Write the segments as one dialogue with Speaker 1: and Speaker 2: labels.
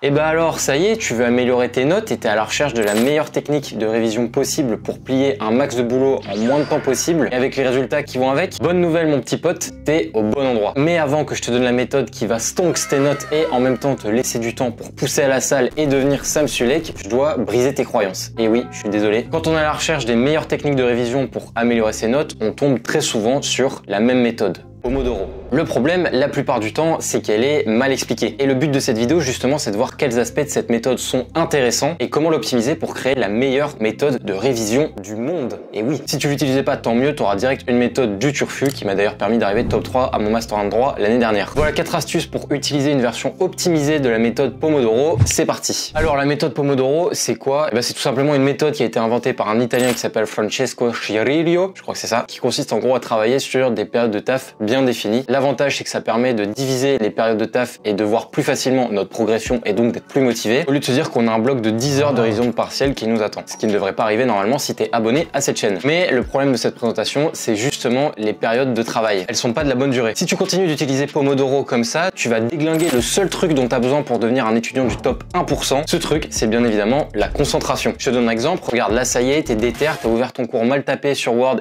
Speaker 1: Et bah alors, ça y est, tu veux améliorer tes notes et t'es à la recherche de la meilleure technique de révision possible pour plier un max de boulot en moins de temps possible et avec les résultats qui vont avec. Bonne nouvelle mon petit pote, t'es au bon endroit. Mais avant que je te donne la méthode qui va stonks tes notes et en même temps te laisser du temps pour pousser à la salle et devenir Sam Sulek, je dois briser tes croyances. Et oui, je suis désolé. Quand on est à la recherche des meilleures techniques de révision pour améliorer ses notes, on tombe très souvent sur la même méthode. Pomodoro. Le problème, la plupart du temps, c'est qu'elle est mal expliquée. Et le but de cette vidéo, justement, c'est de voir quels aspects de cette méthode sont intéressants et comment l'optimiser pour créer la meilleure méthode de révision du monde. Et oui, si tu l'utilisais pas, tant mieux, tu auras direct une méthode du turfu qui m'a d'ailleurs permis d'arriver top 3 à mon master en droit l'année dernière. Voilà 4 astuces pour utiliser une version optimisée de la méthode Pomodoro. C'est parti. Alors, la méthode Pomodoro, c'est quoi? Eh ben, c'est tout simplement une méthode qui a été inventée par un Italien qui s'appelle Francesco Cirillo, je crois que c'est ça, qui consiste en gros à travailler sur des périodes de taf bien définies. L'avantage, c'est que ça permet de diviser les périodes de taf et de voir plus facilement notre progression et donc d'être plus motivé, au lieu de se dire qu'on a un bloc de 10 heures de révision partielle qui nous attend. Ce qui ne devrait pas arriver normalement si tu es abonné à cette chaîne. Mais le problème de cette présentation, c'est justement les périodes de travail. Elles sont pas de la bonne durée. Si tu continues d'utiliser Pomodoro comme ça, tu vas déglinguer le seul truc dont tu as besoin pour devenir un étudiant du top 1%. Ce truc, c'est bien évidemment la concentration. Je te donne un exemple. Regarde, là ça y est, t'es déter, t'as ouvert ton cours mal tapé sur Word.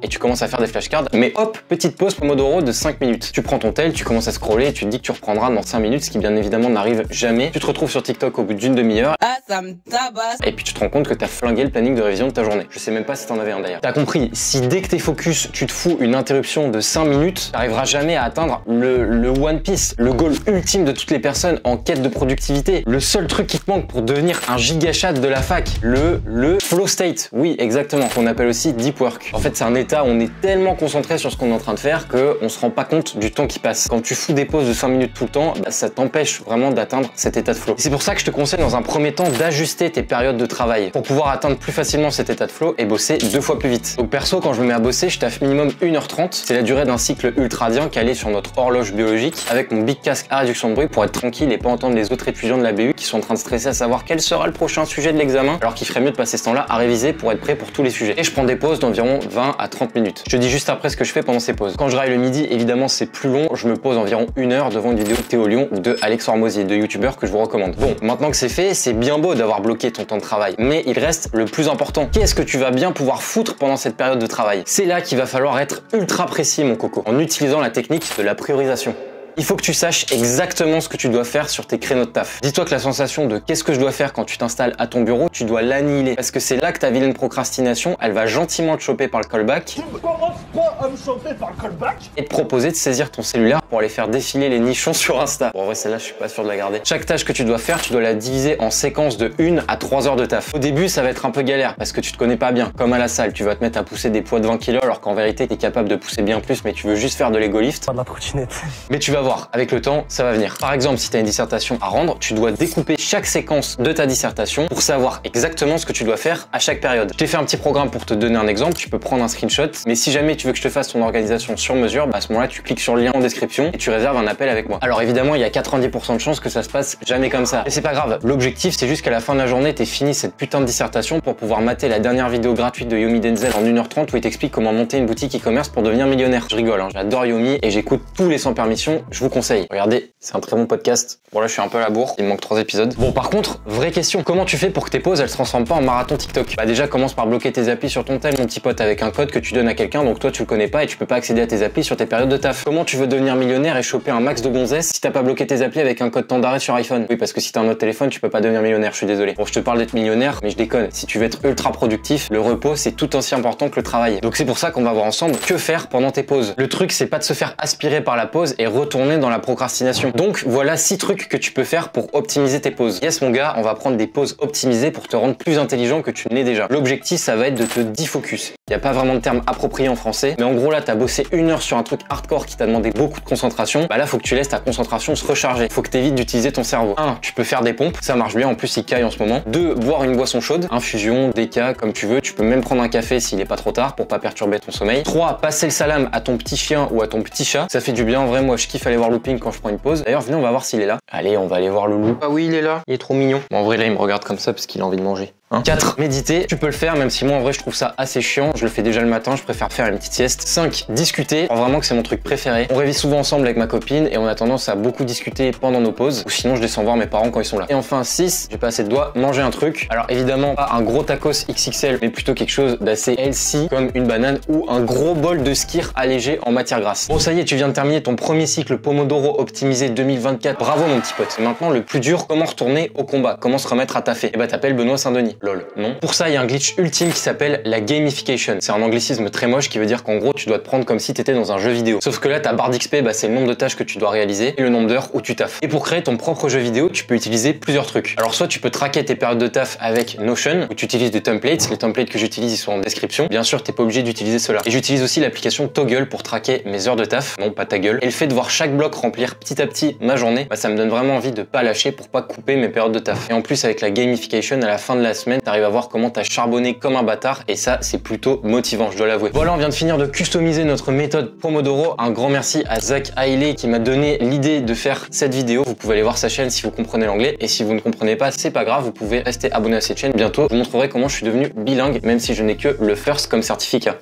Speaker 1: Et tu commences à faire des flashcards, mais hop, petite pause Pomodoro de 5 minutes. Tu prends ton tel, tu commences à scroller et tu te dis que tu reprendras dans 5 minutes, ce qui bien évidemment n'arrive jamais. Tu te retrouves sur TikTok au bout d'une demi-heure.
Speaker 2: Ah, ça me tabasse.
Speaker 1: Et puis tu te rends compte que t'as flingué le planning de révision de ta journée. Je sais même pas si t'en avais un d'ailleurs. T'as compris, si dès que t'es focus, tu te fous une interruption de 5 minutes, t'arriveras jamais à atteindre le One Piece, le goal ultime de toutes les personnes en quête de productivité. Le seul truc qui te manque pour devenir un gigachat de la fac, le flow state. Oui, exactement, qu'on appelle aussi deep work. En fait, c'est un état où on est tellement concentré sur ce qu'on est en train de faire qu'on se rend pas compte du temps qui passe. Quand tu fous des pauses de 5 minutes tout le temps, bah, ça t'empêche vraiment d'atteindre cet état de flow. C'est pour ça que je te conseille dans un premier temps d'ajuster tes périodes de travail pour pouvoir atteindre plus facilement cet état de flow et bosser 2 fois plus vite. Donc perso, quand je me mets à bosser, je taffe minimum 1h30. C'est la durée d'un cycle ultradien calé sur notre horloge biologique avec mon big casque à réduction de bruit pour être tranquille et pas entendre les autres étudiants de la BU qui sont en train de stresser à savoir quel sera le prochain sujet de l'examen, alors qu'il ferait mieux de passer ce temps-là à réviser pour être prêt pour tous les sujets. Et je prends des pauses d'environ 20 à 30 minutes. Je te dis juste après ce que je fais pendant ces pauses. Quand je travaille le midi, évidemment c'est plus long, je me pose environ 1 heure devant une vidéo de Théo Lyon ou de Alex Hormozy, 2 youtubeurs que je vous recommande. Bon, maintenant que c'est fait, c'est bien beau d'avoir bloqué ton temps de travail, mais il reste le plus important. Qu'est-ce que tu vas bien pouvoir foutre pendant cette période de travail? C'est là qu'il va falloir être ultra précis mon coco, en utilisant la technique de la priorisation. Il faut que tu saches exactement ce que tu dois faire sur tes créneaux de taf. Dis-toi que la sensation de qu'est-ce que je dois faire quand tu t'installes à ton bureau, tu dois l'annihiler. Parce que c'est là que ta vilaine procrastination, elle va gentiment te choper par le callback. Tu ne commences pas à me choper par le callback. Et te proposer de saisir ton cellulaire pour aller faire défiler les nichons sur Insta. Bon, en vrai, celle-là, je suis pas sûr de la garder. Chaque tâche que tu dois faire, tu dois la diviser en séquences de 1 à 3 heures de taf. Au début, ça va être un peu galère parce que tu te connais pas bien. Comme à la salle, tu vas te mettre à pousser des poids de 20 kg alors qu'en vérité, tu es capable de pousser bien plus, mais tu veux juste faire de l'ego lift.
Speaker 3: Pas de la trottinette. Mais
Speaker 1: tu vas voir, avec le temps, ça va venir. Par exemple, si tu as une dissertation à rendre, tu dois découper chaque séquence de ta dissertation pour savoir exactement ce que tu dois faire à chaque période. Je t'ai fait un petit programme pour te donner un exemple, tu peux prendre un screenshot, mais si jamais tu veux que je te fasse ton organisation sur mesure, bah à ce moment-là, tu cliques sur le lien en description et tu réserves un appel avec moi. Alors évidemment, il y a 90% de chances que ça se passe jamais comme ça. Et c'est pas grave, l'objectif c'est juste qu'à la fin de la journée, t'aies fini cette putain de dissertation pour pouvoir mater la dernière vidéo gratuite de Yomi Denzel en 1h30 où il t'explique comment monter une boutique e-commerce pour devenir millionnaire. Je rigole, hein, j'adore Yomi et j'écoute tous les sans permission, je vous conseille. Regardez, c'est un très bon podcast. Bon là je suis un peu à la bourre, il me manque 3 épisodes. Bon par contre, vraie question, comment tu fais pour que tes pauses elles se transforment pas en marathon TikTok? Bah déjà commence par bloquer tes applis sur ton tel mon petit pote avec un code que tu donnes à quelqu'un donc toi tu le connais pas et tu peux pas accéder à tes applis sur tes périodes de taf. Comment tu veux devenir millionnaire et choper un max de gonzesse si t'as pas bloqué tes applis avec un code temps d'arrêt sur iPhone? Oui parce que si t'as un autre téléphone tu peux pas devenir millionnaire, je suis désolé. Bon je te parle d'être millionnaire mais je déconne, si tu veux être ultra productif, le repos c'est tout aussi important que le travail. Donc c'est pour ça qu'on va voir ensemble que faire pendant tes pauses. Le truc c'est pas de se faire aspirer par la pause et retourner dans la procrastination. Donc voilà 6 trucs que tu peux faire pour optimiser tes pauses. Yes mon gars, on va prendre des pauses optimisées pour te rendre plus intelligent que tu ne l'es déjà. L'objectif ça va être de te defocus. Il n'y a pas vraiment de terme approprié en français, mais en gros là t'as bossé 1 heure sur un truc hardcore qui t'a demandé beaucoup de concentration, bah là faut que tu laisses ta concentration se recharger. Faut que t'évites d'utiliser ton cerveau. 1. Tu peux faire des pompes, ça marche bien, en plus il caille en ce moment. 2. Boire une boisson chaude, infusion, déca, comme tu veux. Tu peux même prendre un café s'il est pas trop tard pour pas perturber ton sommeil. 3. Passer le salam à ton petit chien ou à ton petit chat, ça fait du bien. En vrai moi je kiffe aller voir Looping quand je prends une pause. D'ailleurs venez on va voir s'il est là. Allez on va aller voir le loup. Ah oui il est là, il est trop mignon. Bon, en vrai là il me regarde comme ça parce qu'il a envie de manger. Hein. 4. Méditer. Tu peux le faire, même si moi en vrai je trouve ça assez chiant. Je le fais déjà le matin, je préfère faire une petite sieste. 5. Discuter. Alors vraiment que c'est mon truc préféré. On révise souvent ensemble avec ma copine et on a tendance à beaucoup discuter pendant nos pauses. Ou sinon je descends voir mes parents quand ils sont là. Et enfin 6. J'ai pas assez de doigts. Manger un truc. Alors évidemment pas un gros tacos XXL, mais plutôt quelque chose d'assez healthy comme une banane ou un gros bol de skyr allégé en matière grasse. Bon ça y est, tu viens de terminer ton premier cycle Pomodoro optimisé 2024. Bravo mon petit pote. Et maintenant le plus dur, comment retourner au combat, comment se remettre à taffer. Et bah t'appelles Benoît Saint-Denis. Lol, non. Pour ça il y a un glitch ultime qui s'appelle la gamification. C'est un anglicisme très moche qui veut dire qu'en gros tu dois te prendre comme si t'étais dans un jeu vidéo. Sauf que là ta barre d'XP, bah, c'est le nombre de tâches que tu dois réaliser et le nombre d'heures où tu taffes. Et pour créer ton propre jeu vidéo, tu peux utiliser plusieurs trucs. Alors soit tu peux traquer tes périodes de taf avec Notion, où tu utilises des templates. Les templates que j'utilise ils sont en description. Bien sûr t'es pas obligé d'utiliser cela. Et j'utilise aussi l'application Toggle pour traquer mes heures de taf. Non pas ta gueule. Et le fait de voir chaque bloc remplir petit à petit ma journée, bah, ça me donne vraiment envie de pas lâcher pour pas couper mes périodes de taf. Et en plus avec la gamification, à la fin de la semaine, t'arrives à voir comment t'as charbonné comme un bâtard et ça c'est plutôt motivant, je dois l'avouer. Voilà, on vient de finir de customiser notre méthode Pomodoro. Un grand merci à Zach Hailey qui m'a donné l'idée de faire cette vidéo. Vous pouvez aller voir sa chaîne si vous comprenez l'anglais et si vous ne comprenez pas, c'est pas grave, vous pouvez rester abonné à cette chaîne. Bientôt, je vous montrerai comment je suis devenu bilingue même si je n'ai que le first comme certificat.